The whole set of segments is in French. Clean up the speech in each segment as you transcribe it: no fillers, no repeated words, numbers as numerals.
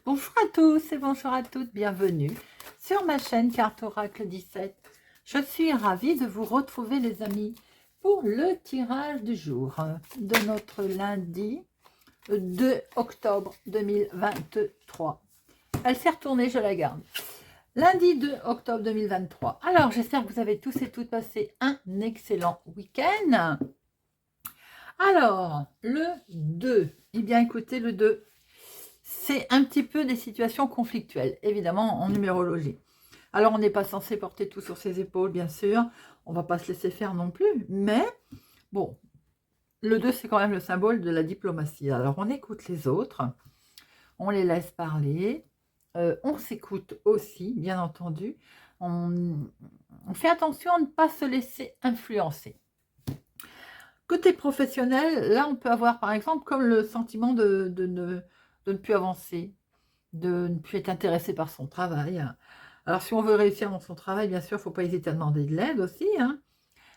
Bonjour à tous et bonjour à toutes, bienvenue sur ma chaîne Carte Oracle 17. Je suis ravie de vous retrouver les amis pour le tirage du jour de notre lundi 2 octobre 2023. Elle s'est retournée, je la garde. Lundi 2 octobre 2023. Alors j'espère que vous avez tous et toutes passé un excellent week-end. Alors le 2, eh bien écoutez le 2. C'est un petit peu des situations conflictuelles, évidemment, en numérologie. Alors, on n'est pas censé porter tout sur ses épaules, bien sûr. On ne va pas se laisser faire non plus. Mais, bon, le 2, c'est quand même le symbole de la diplomatie. Alors, on écoute les autres. On les laisse parler. On s'écoute aussi, bien entendu. On fait attention à ne pas se laisser influencer. Côté professionnel, là, on peut avoir, par exemple, comme le sentiment de ne plus avancer, de ne plus être intéressé par son travail. Alors, si on veut réussir dans son travail, bien sûr, il ne faut pas hésiter à demander de l'aide aussi, hein.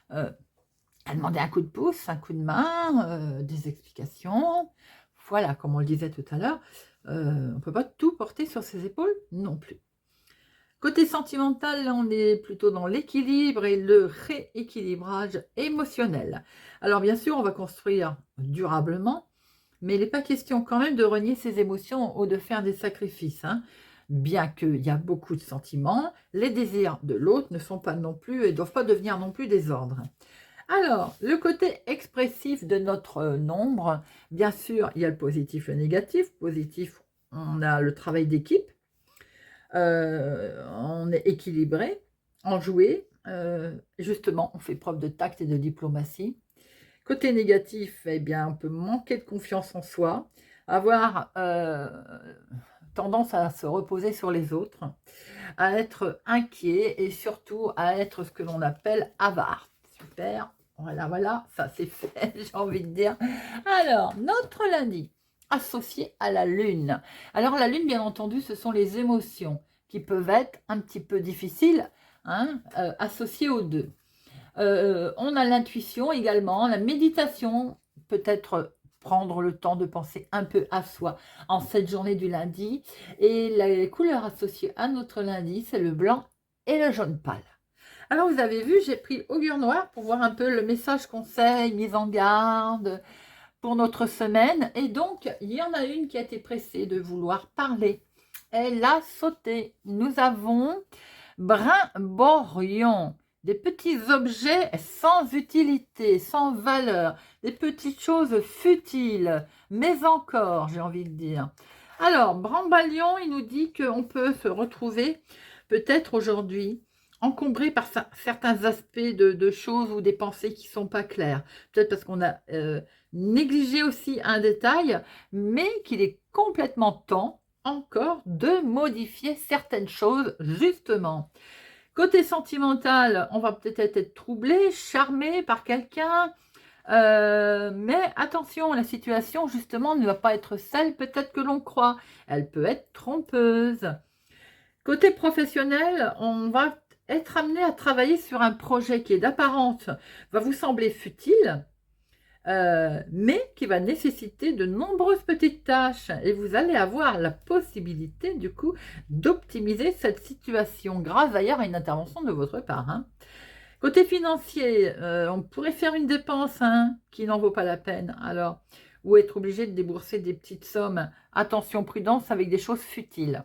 À demander un coup de pouce, un coup de main, des explications. Voilà, comme on le disait tout à l'heure, on ne peut pas tout porter sur ses épaules non plus. Côté sentimental, là, on est plutôt dans l'équilibre et le rééquilibrage émotionnel. Alors, bien sûr, on va construire durablement, mais il n'est pas question quand même de renier ses émotions ou de faire des sacrifices, hein. Bien qu'il y a beaucoup de sentiments, les désirs de l'autre ne sont pas non plus et ne doivent pas devenir non plus des ordres. Alors, le côté expressif de notre nombre, bien sûr, il y a le positif et le négatif. Positif, on a le travail d'équipe, on est équilibré, enjoué, justement, on fait preuve de tact et de diplomatie. Côté négatif, eh bien, on peut manquer de confiance en soi, avoir tendance à se reposer sur les autres, à être inquiet et surtout à être ce que l'on appelle avare. Super, voilà, ça c'est fait, j'ai envie de dire. Alors, notre lundi, associé à la lune. Alors la lune, bien entendu, ce sont les émotions qui peuvent être un petit peu difficiles, hein, associées aux deux. On a l'intuition également, la méditation, peut-être prendre le temps de penser un peu à soi en cette journée du lundi. Et les couleurs associées à notre lundi, c'est le blanc et le jaune pâle. Alors vous avez vu, j'ai pris augure noir pour voir un peu le message conseil, mise en garde pour notre semaine. Et donc, il y en a une qui a été pressée de vouloir parler. Elle a sauté. Nous avons brimborion. Des petits objets sans utilité, sans valeur, des petites choses futiles, mais encore, j'ai envie de dire. Alors, Brambalion, il nous dit qu'on peut se retrouver peut-être aujourd'hui encombré par certains aspects de choses ou des pensées qui ne sont pas claires. Peut-être parce qu'on a négligé aussi un détail, mais qu'il est complètement temps encore de modifier certaines choses, justement. Côté sentimental, on va peut-être être troublé, charmé par quelqu'un, mais attention, la situation justement ne va pas être celle peut-être que l'on croit. Elle peut être trompeuse. Côté professionnel, on va être amené à travailler sur un projet qui est d'apparence, va vous sembler futile, mais qui va nécessiter de nombreuses petites tâches et vous allez avoir la possibilité du coup d'optimiser cette situation grâce d'ailleurs à une intervention de votre part, hein. Côté financier, on pourrait faire une dépense, hein, qui n'en vaut pas la peine, alors, ou être obligé de débourser des petites sommes. Attention, prudence avec des choses futiles.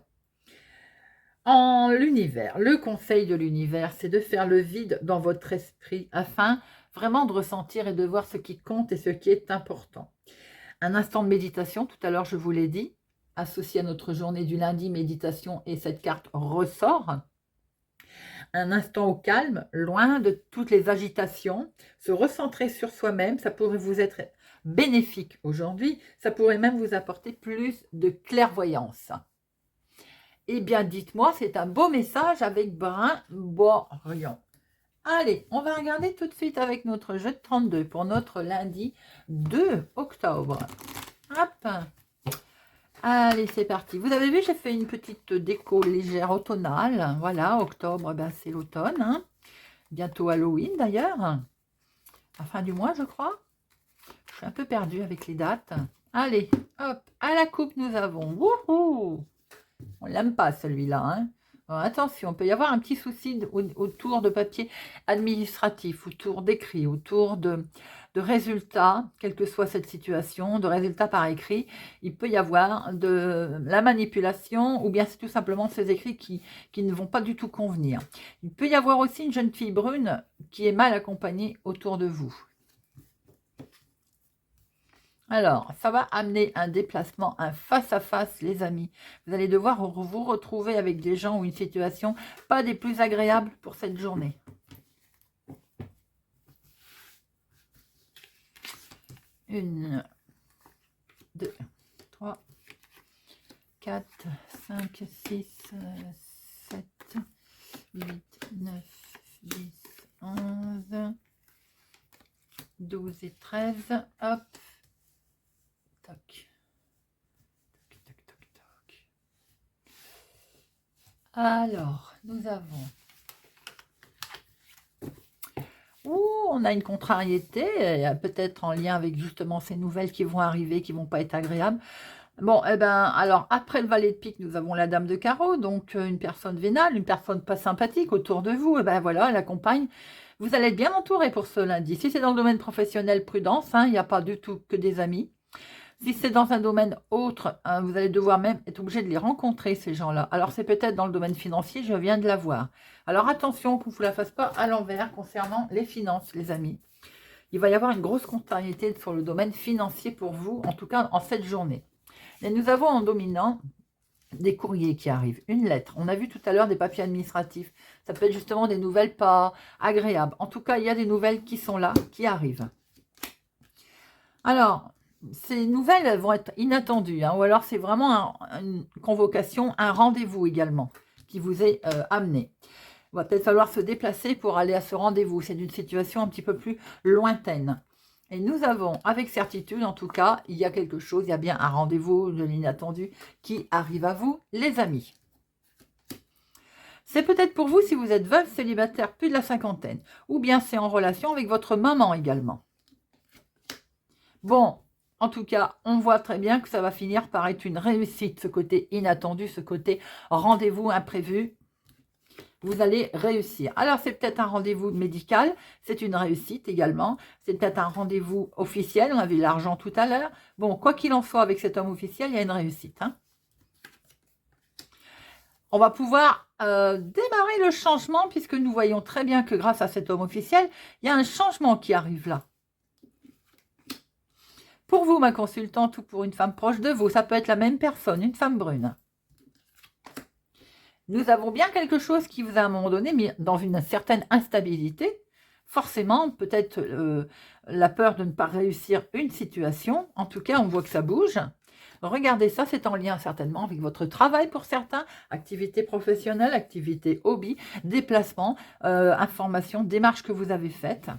En l'univers, le conseil de l'univers, c'est de faire le vide dans votre esprit afin vraiment de ressentir et de voir ce qui compte et ce qui est important. Un instant de méditation, tout à l'heure je vous l'ai dit, associé à notre journée du lundi, méditation, et cette carte ressort. Un instant au calme, loin de toutes les agitations, se recentrer sur soi-même, ça pourrait vous être bénéfique aujourd'hui, ça pourrait même vous apporter plus de clairvoyance. Eh bien, dites-moi, c'est un beau message avec brimborion. Allez, on va regarder tout de suite avec notre jeu de 32 pour notre lundi 2 octobre. Hop. Allez, c'est parti. Vous avez vu, j'ai fait une petite déco légère automnale. Voilà, octobre, ben, c'est l'automne, hein. Bientôt Halloween d'ailleurs. À la fin du mois, je crois. Je suis un peu perdue avec les dates. Allez, hop, à la coupe, nous avons. Wouhou! On l'aime pas celui-là, hein. Alors, attention, il peut y avoir un petit souci autour de papier administratif, autour d'écrit, autour de résultats, quelle que soit cette situation, de résultats par écrit. Il peut y avoir de la manipulation ou bien c'est tout simplement ces écrits qui ne vont pas du tout convenir. Il peut y avoir aussi une jeune fille brune qui est mal accompagnée autour de vous. Alors, ça va amener un déplacement, un face-à-face, les amis. Vous allez devoir vous retrouver avec des gens ou une situation pas des plus agréables pour cette journée. Une, 2, 3, 4, 5, 6, 7, 8, 9, 10, 11, 12 et 13. Hop. Toc. Toc, toc, toc, toc. Alors, nous avons... on a une contrariété, peut-être en lien avec justement ces nouvelles qui vont arriver, qui ne vont pas être agréables. Bon, eh ben, alors, après le valet de pique, nous avons la dame de carreau, donc une personne vénale, une personne pas sympathique autour de vous. Eh ben voilà, elle accompagne. Vous allez être bien entouré pour ce lundi. Si c'est dans le domaine professionnel, prudence, hein, il n'y a pas du tout que des amis. Si c'est dans un domaine autre, hein, vous allez devoir même être obligé de les rencontrer, ces gens-là. Alors, c'est peut-être dans le domaine financier, je viens de la voir. Alors, attention qu'on ne vous la fasse pas à l'envers concernant les finances, les amis. Il va y avoir une grosse contrariété sur le domaine financier pour vous, en tout cas en cette journée. Et nous avons en dominant des courriers qui arrivent, une lettre. On a vu tout à l'heure des papiers administratifs. Ça peut être justement des nouvelles pas agréables. En tout cas, il y a des nouvelles qui sont là, qui arrivent. Alors... ces nouvelles vont être inattendues, hein, ou alors c'est vraiment une convocation, un rendez-vous également qui vous est amené. Il va peut-être falloir se déplacer pour aller à ce rendez-vous. C'est une situation un petit peu plus lointaine. Et nous avons, avec certitude en tout cas, il y a quelque chose, il y a bien un rendez-vous de l'inattendu qui arrive à vous, les amis. C'est peut-être pour vous si vous êtes veuve, célibataire, plus de la cinquantaine. Ou bien c'est en relation avec votre maman également. Bon, en tout cas, on voit très bien que ça va finir par être une réussite, ce côté inattendu, ce côté rendez-vous imprévu. Vous allez réussir. Alors, c'est peut-être un rendez-vous médical, c'est une réussite également. C'est peut-être un rendez-vous officiel, on a vu l'argent tout à l'heure. Bon, quoi qu'il en soit, avec cet homme officiel, il y a une réussite. Hein. On va pouvoir démarrer le changement, puisque nous voyons très bien que grâce à cet homme officiel, il y a un changement qui arrive là. Pour vous, ma consultante, ou pour une femme proche de vous, ça peut être la même personne, une femme brune. Nous avons bien quelque chose qui vous a à un moment donné mis dans une certaine instabilité. Forcément, peut-être la peur de ne pas réussir une situation. En tout cas, on voit que ça bouge. Regardez ça, c'est en lien certainement avec votre travail pour certains, activité professionnelle, activité hobby, déplacement, information, démarche que vous avez faite,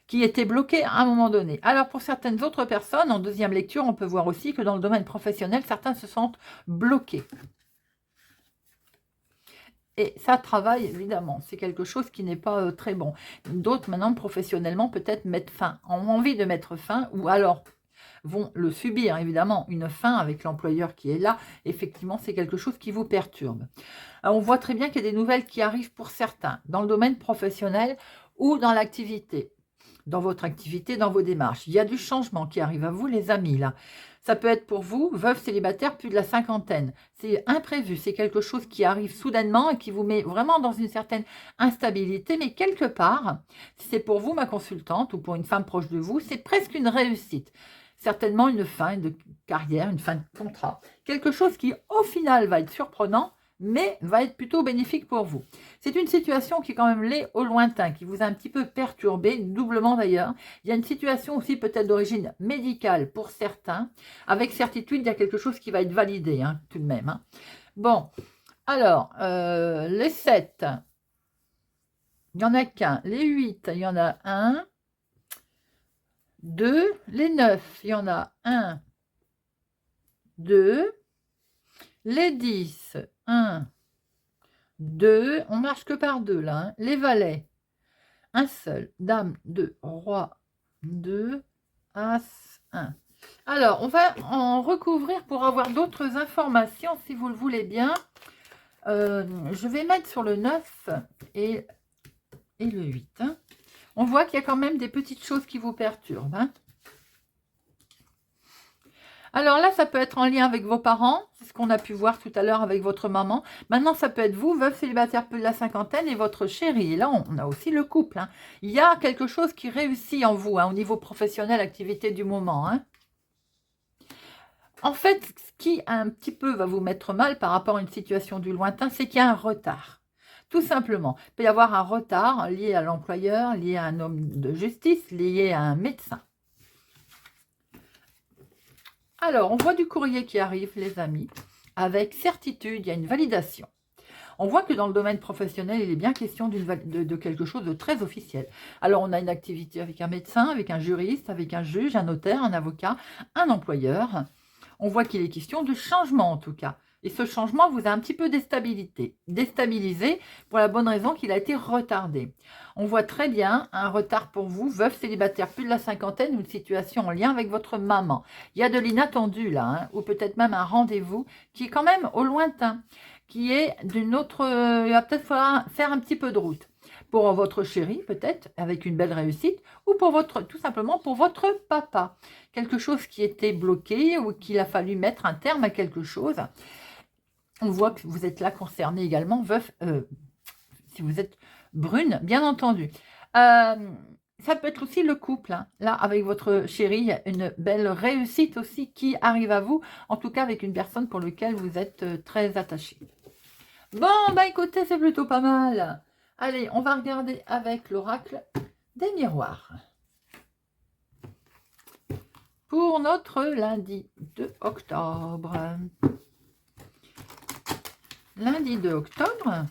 qui était bloqué à un moment donné. Alors, pour certaines autres personnes, en deuxième lecture, on peut voir aussi que dans le domaine professionnel, certains se sentent bloqués. Et ça travaille, évidemment. C'est quelque chose qui n'est pas très bon. D'autres, maintenant, professionnellement, peut-être mettent fin, ont envie de mettre fin, ou alors vont le subir, évidemment, une fin avec l'employeur qui est là. Effectivement, c'est quelque chose qui vous perturbe. Alors, on voit très bien qu'il y a des nouvelles qui arrivent pour certains, dans le domaine professionnel ou dans l'activité. Dans votre activité, dans vos démarches. Il y a du changement qui arrive à vous, les amis, là. Ça peut être pour vous, veuve célibataire, plus de la cinquantaine. C'est imprévu, c'est quelque chose qui arrive soudainement et qui vous met vraiment dans une certaine instabilité. Mais quelque part, si c'est pour vous, ma consultante, ou pour une femme proche de vous, c'est presque une réussite. Certainement une fin de carrière, une fin de contrat. Quelque chose qui, au final, va être surprenant, mais va être plutôt bénéfique pour vous. C'est une situation qui est quand même l'est au lointain, qui vous a un petit peu perturbé, doublement d'ailleurs. Il y a une situation aussi peut-être d'origine médicale pour certains. Avec certitude, il y a quelque chose qui va être validé, hein, tout de même. Hein. Bon, alors, les 7, il n'y en a qu'un. Les 8, il y en a un. 2, les 9, il y en a 1, 2, les 10, 1, 2, on marche que par 2 là, hein. Les valets, un seul, dame, 2, roi, 2, as, 1. Alors, on va en recouvrir pour avoir d'autres informations, si vous le voulez bien. Je vais mettre sur le 9 et le 8. Hein. On voit qu'il y a quand même des petites choses qui vous perturbent. Hein. Alors là, ça peut être en lien avec vos parents, c'est ce qu'on a pu voir tout à l'heure avec votre maman. Maintenant, ça peut être vous, veuve célibataire plus de la cinquantaine et votre chéri. Et là, on a aussi le couple. Hein. Il y a quelque chose qui réussit en vous, hein, au niveau professionnel, activité du moment. Hein. En fait, ce qui un petit peu va vous mettre mal par rapport à une situation du lointain, c'est qu'il y a un retard. Tout simplement. Il peut y avoir un retard lié à l'employeur, lié à un homme de justice, lié à un médecin. Alors, on voit du courrier qui arrive, les amis. Avec certitude, il y a une validation. On voit que dans le domaine professionnel, il est bien question de quelque chose de très officiel. Alors, on a une activité avec un médecin, avec un juriste, avec un juge, un notaire, un avocat, un employeur. On voit qu'il est question de changement en tout cas. Et ce changement vous a un petit peu déstabilisé pour la bonne raison qu'il a été retardé. On voit très bien un retard pour vous, veuve célibataire plus de la cinquantaine, ou une situation en lien avec votre maman. Il y a de l'inattendu là, hein, ou peut-être même un rendez-vous qui est quand même au lointain, qui est d'une autre... il va peut-être falloir faire un petit peu de route. Pour votre chéri, peut-être, avec une belle réussite, ou pour tout simplement pour votre papa. Quelque chose qui était bloqué ou qu'il a fallu mettre un terme à quelque chose. On voit que vous êtes là concerné également, veuf, si vous êtes brune, bien entendu. Ça peut être aussi le couple. Hein. Là, avec votre chéri, il y a une belle réussite aussi qui arrive à vous, en tout cas avec une personne pour laquelle vous êtes très attaché. Bon, bah écoutez, c'est plutôt pas mal. Allez, on va regarder avec l'oracle des miroirs. Pour notre lundi 2 octobre. Lundi 2 octobre.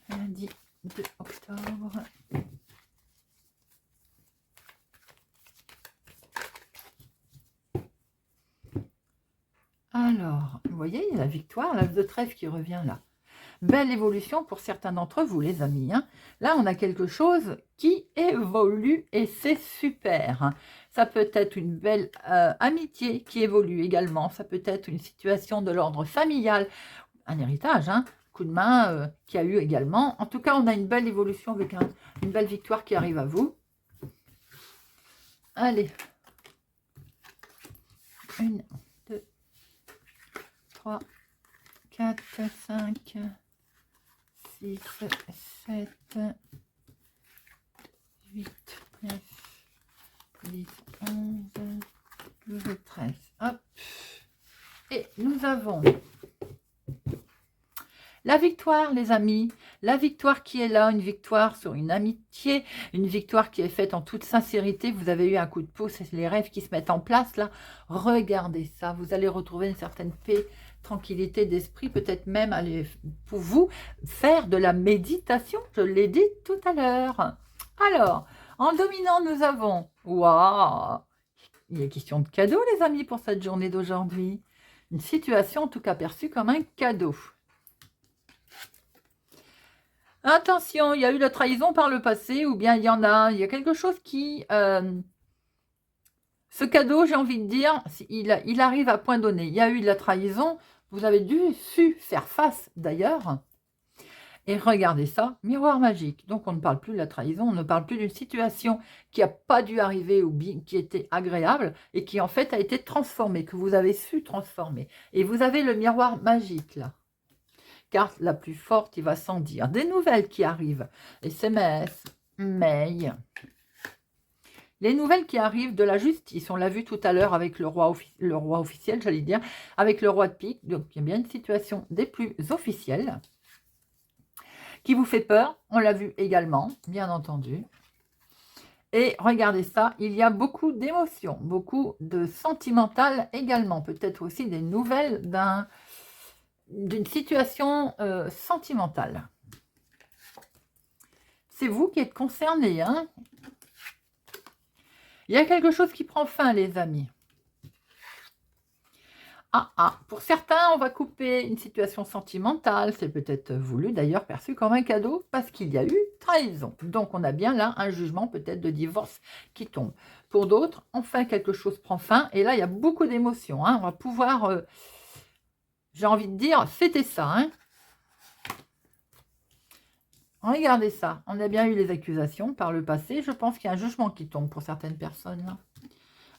Lundi 2 octobre. Alors, vous voyez, il y a la victoire, l'as de trèfle qui revient là. Belle évolution pour certains d'entre vous, les amis. Hein. Là, on a quelque chose qui évolue et c'est super. Hein. Ça peut être une belle amitié qui évolue également. Ça peut être une situation de l'ordre familial, un héritage, hein, coup de main qui a eu également. En tout cas, on a une belle évolution avec une belle victoire qui arrive à vous. Allez. 1, 2, 3, 4, 5... 6, 7, 8, 9, 10, 11, 12, 13. Hop. Et nous avons la victoire, les amis. La victoire qui est là, une victoire sur une amitié, une victoire qui est faite en toute sincérité. Vous avez eu un coup de pouce, c'est les rêves qui se mettent en place là. Regardez ça, vous allez retrouver une certaine paix, tranquillité d'esprit, peut-être même aller pour vous faire de la méditation, je l'ai dit tout à l'heure. Alors, en dominant, nous avons, waouh, il est question de cadeau les amis pour cette journée d'aujourd'hui. Une situation en tout cas perçue comme un cadeau. Attention, il y a eu la trahison par le passé, ou bien il y a quelque chose qui... ce cadeau, j'ai envie de dire, il arrive à point donné. Il y a eu de la trahison, vous avez su faire face d'ailleurs. Et regardez ça, miroir magique. Donc on ne parle plus de la trahison, on ne parle plus d'une situation qui n'a pas dû arriver ou qui était agréable et qui en fait a été transformée, que vous avez su transformer. Et vous avez le miroir magique là. Carte la plus forte, il va sans dire. Des nouvelles qui arrivent. SMS, mail. Les nouvelles qui arrivent de la justice. On l'a vu tout à l'heure avec le roi officiel, j'allais dire, avec le roi de pique. Donc, il y a bien une situation des plus officielles qui vous fait peur. On l'a vu également, bien entendu. Et regardez ça, il y a beaucoup d'émotions, beaucoup de sentimental également. Peut-être aussi des nouvelles d'une situation sentimentale. C'est vous qui êtes concerné, hein. Il y a quelque chose qui prend fin, les amis. Pour certains, on va couper une situation sentimentale. C'est peut-être voulu, d'ailleurs, perçu comme un cadeau parce qu'il y a eu trahison. Donc, on a bien là un jugement peut-être de divorce qui tombe. Pour d'autres, enfin, quelque chose prend fin. Et là, il y a beaucoup d'émotions. Hein. On va pouvoir, j'ai envie de dire, fêter ça. Hein. Regardez ça. On a bien eu les accusations par le passé. Je pense qu'il y a un jugement qui tombe pour certaines personnes. Là.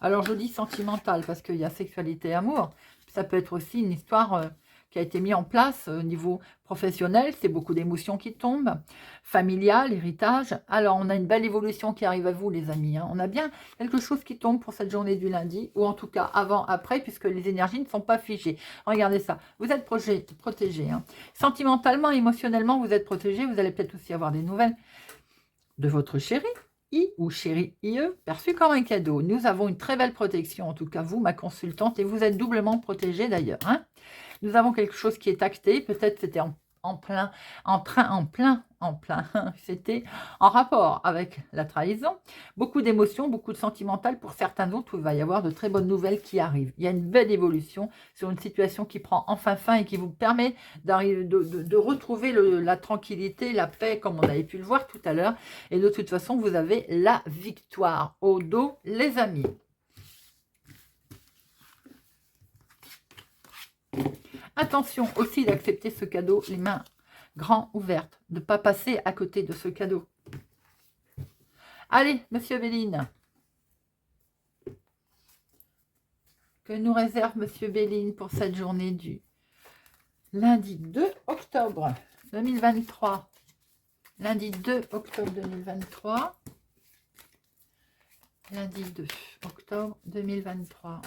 Alors, je dis sentimental parce qu'il y a sexualité et amour. Ça peut être aussi une histoire qui a été mise en place au niveau professionnel. C'est beaucoup d'émotions qui tombent. Familial, héritage. Alors, on a une belle évolution qui arrive à vous, les amis. Hein. On a bien quelque chose qui tombe pour cette journée du lundi. Ou en tout cas, avant, après, puisque les énergies ne sont pas figées. Regardez ça. Vous êtes protégé. Hein. Sentimentalement, émotionnellement, vous êtes protégé. Vous allez peut-être aussi avoir des nouvelles de votre chéri. Ou chérie IE, perçu comme un cadeau. Nous avons une très belle protection, en tout cas vous, ma consultante, et vous êtes doublement protégée d'ailleurs. Hein. Nous avons quelque chose qui est acté, peut-être c'était en plein, c'était en rapport avec la trahison. Beaucoup d'émotions, beaucoup de sentimental. Pour certains d'autres, il va y avoir de très bonnes nouvelles qui arrivent. Il y a une belle évolution sur une situation qui prend enfin fin et qui vous permet de retrouver la tranquillité, la paix, comme on avait pu le voir tout à l'heure. Et de toute façon, vous avez la victoire au dos, les amis. Attention aussi d'accepter ce cadeau, les mains grands ouvertes, de ne pas passer à côté de ce cadeau. Allez, Monsieur Béline. Que nous réserve Monsieur Béline pour cette journée du lundi 2 octobre 2023. Lundi 2 octobre 2023. Lundi 2 octobre 2023.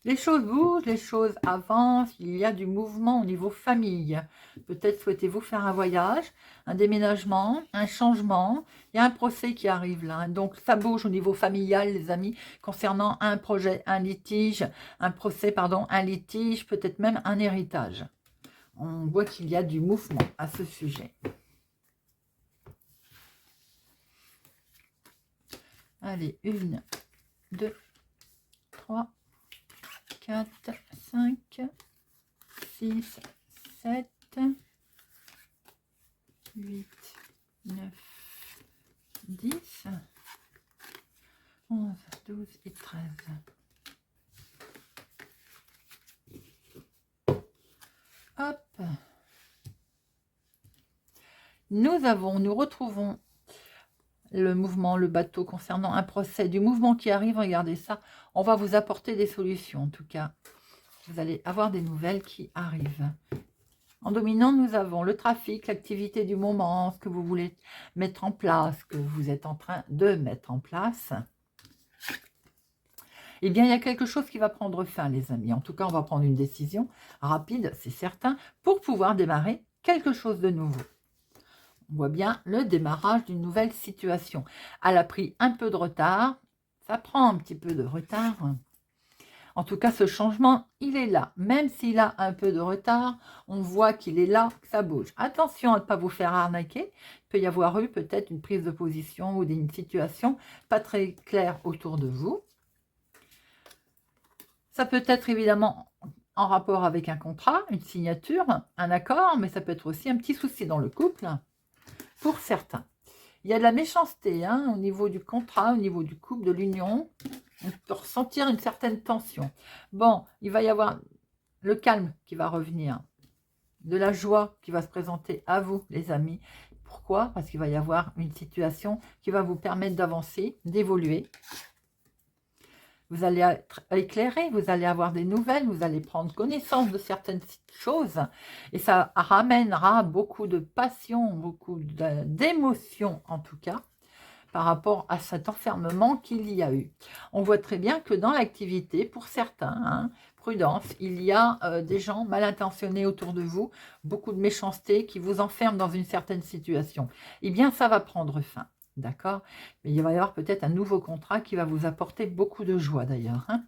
Les choses bougent, les choses avancent, il y a du mouvement au niveau famille. Peut-être souhaitez-vous faire un voyage, un déménagement, un changement. Il y a un procès qui arrive là. Donc ça bouge au niveau familial, les amis, concernant un projet, un litige, un procès, pardon, un litige, peut-être même un héritage. On voit qu'il y a du mouvement à ce sujet. Allez, 1, 2, 3. 4, 5, 6, 7, 8, 9, 10, 11, 12 et 13. Hop. Nous retrouvons le mouvement, le bateau concernant un procès, du mouvement qui arrive, regardez ça, on va vous apporter des solutions en tout cas. Vous allez avoir des nouvelles qui arrivent. En dominant, nous avons le trafic, l'activité du moment, ce que vous voulez mettre en place, que vous êtes en train de mettre en place. Eh bien, il y a quelque chose qui va prendre fin, les amis. En tout cas, on va prendre une décision rapide, c'est certain, pour pouvoir démarrer quelque chose de nouveau. On voit bien le démarrage d'une nouvelle situation. Elle a pris un peu de retard. Ça prend un petit peu de retard. En tout cas, ce changement, il est là. Même s'il a un peu de retard, on voit qu'il est là, que ça bouge. Attention à ne pas vous faire arnaquer. Il peut y avoir eu peut-être une prise de position ou une situation pas très claire autour de vous. Ça peut être évidemment en rapport avec un contrat, une signature, un accord, mais ça peut être aussi un petit souci dans le couple. Pour certains, il y a de la méchanceté hein, au niveau du contrat, au niveau du couple, de l'union. On peut ressentir une certaine tension. Bon, il va y avoir le calme qui va revenir, de la joie qui va se présenter à vous, les amis. Pourquoi? Parce qu'il va y avoir une situation qui va vous permettre d'avancer, d'évoluer. Vous allez être éclairé, vous allez avoir des nouvelles, vous allez prendre connaissance de certaines choses et ça ramènera beaucoup de passion, beaucoup d'émotion en tout cas par rapport à cet enfermement qu'il y a eu. On voit très bien que dans l'activité, pour certains, hein, prudence, il y a des gens mal intentionnés autour de vous, beaucoup de méchanceté qui vous enferment dans une certaine situation. Eh bien, ça va prendre fin. d'accord? Mais il va y avoir peut-être un nouveau contrat qui va vous apporter beaucoup de joie d'ailleurs, hein.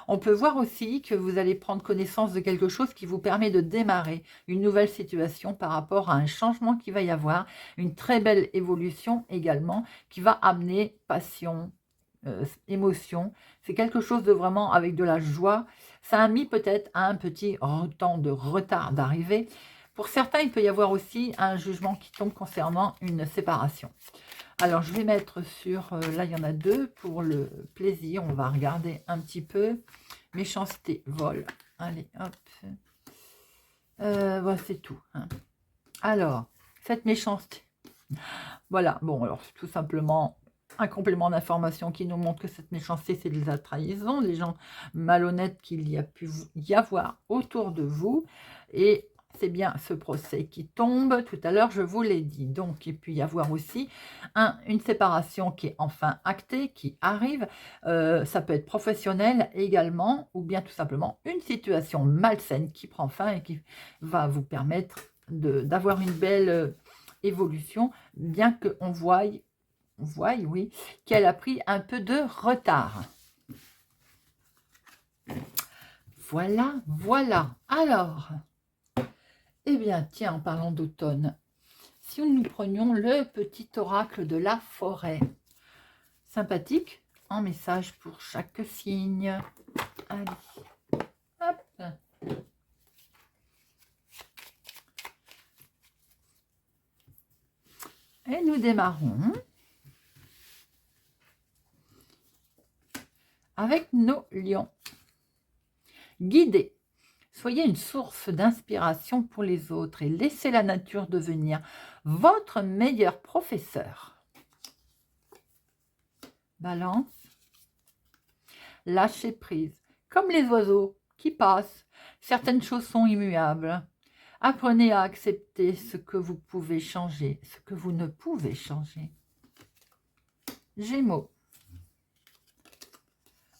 On peut voir aussi que vous allez prendre connaissance de quelque chose qui vous permet de démarrer une nouvelle situation par rapport à un changement qui va y avoir, une très belle évolution également qui va amener passion, émotion. C'est quelque chose de vraiment avec de la joie. Ça a mis peut-être un petit temps de retard d'arrivée. Pour certains, il peut y avoir aussi un jugement qui tombe concernant une séparation. Alors, je vais mettre sur... là, il y en a deux pour le plaisir. On va regarder un petit peu. Méchanceté, vol. Allez, hop. Voilà, c'est tout, hein. Alors, cette méchanceté. Voilà, bon, alors, tout simplement un complément d'information qui nous montre que cette méchanceté, c'est de la trahison, les gens malhonnêtes qu'il y a pu y avoir autour de vous. Et c'est bien ce procès qui tombe. Tout à l'heure, je vous l'ai dit. Donc, il peut y avoir aussi une séparation qui est enfin actée, qui arrive. Ça peut être professionnel également, ou bien tout simplement une situation malsaine qui prend fin et qui va vous permettre d'avoir une belle évolution, bien qu'on voie, oui, qu'elle a pris un peu de retard. Voilà, voilà. Alors, eh bien, tiens, en parlant d'automne, si nous prenions le petit oracle de la forêt, sympathique, en message pour chaque signe. Allez, hop. Et nous démarrons avec nos lions. Guidez. Soyez une source d'inspiration pour les autres et laissez la nature devenir votre meilleur professeur. Balance. Lâchez prise. Comme les oiseaux qui passent, certaines choses sont immuables. Apprenez à accepter ce que vous pouvez changer, ce que vous ne pouvez changer. Gémeaux.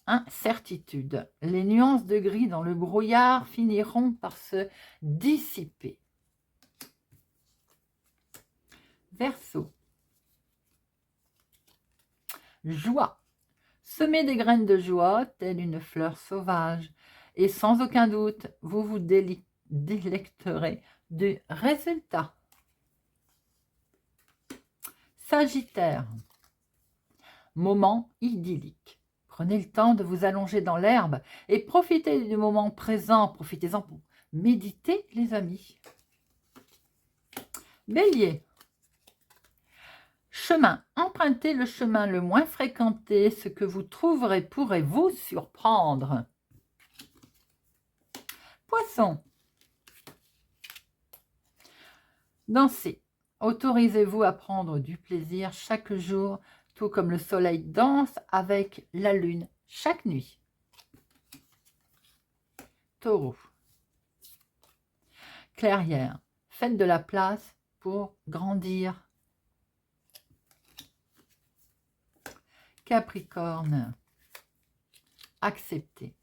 Incertitude. Les nuances de gris dans le brouillard finiront par se dissiper. Verseau. Joie. Semez des graines de joie, telle une fleur sauvage, et sans aucun doute, vous vous délecterez du résultat. Sagittaire. Moment idyllique. Prenez le temps de vous allonger dans l'herbe et profitez du moment présent. Profitez-en pour méditer, les amis. Bélier. Chemin. Empruntez le chemin le moins fréquenté. Ce que vous trouverez pourrait vous surprendre. Poisson. Dansez. Autorisez-vous à prendre du plaisir chaque jour, tout comme le soleil danse avec la lune chaque nuit. Taureau. Clairière. Faites de la place pour grandir. Capricorne. Acceptez.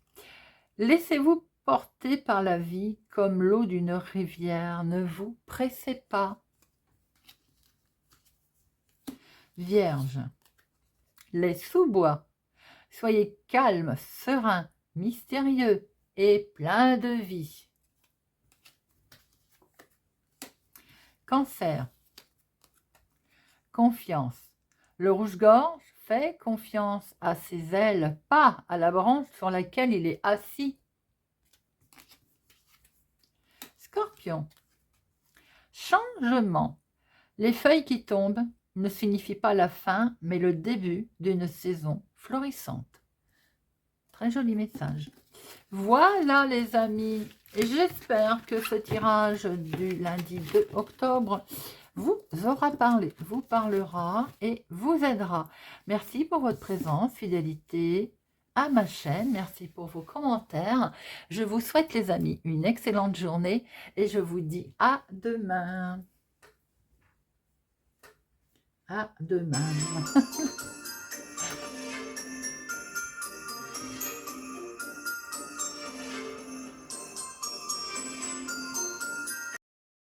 Laissez-vous porter par la vie comme l'eau d'une rivière. Ne vous pressez pas. Vierge. Les sous-bois. Soyez calme, serein, mystérieux et plein de vie. Cancer. Confiance. Le rouge-gorge fait confiance à ses ailes, pas à la branche sur laquelle il est assis. Scorpion. Changement. Les feuilles qui tombent ne signifient pas la fin, mais le début d'une saison florissante. Très joli message. Voilà les amis, et j'espère que ce tirage du lundi 2 octobre vous aura parlé, vous parlera et vous aidera. Merci pour votre présence, fidélité à ma chaîne. Merci pour vos commentaires. Je vous souhaite les amis une excellente journée et je vous dis à demain. À demain.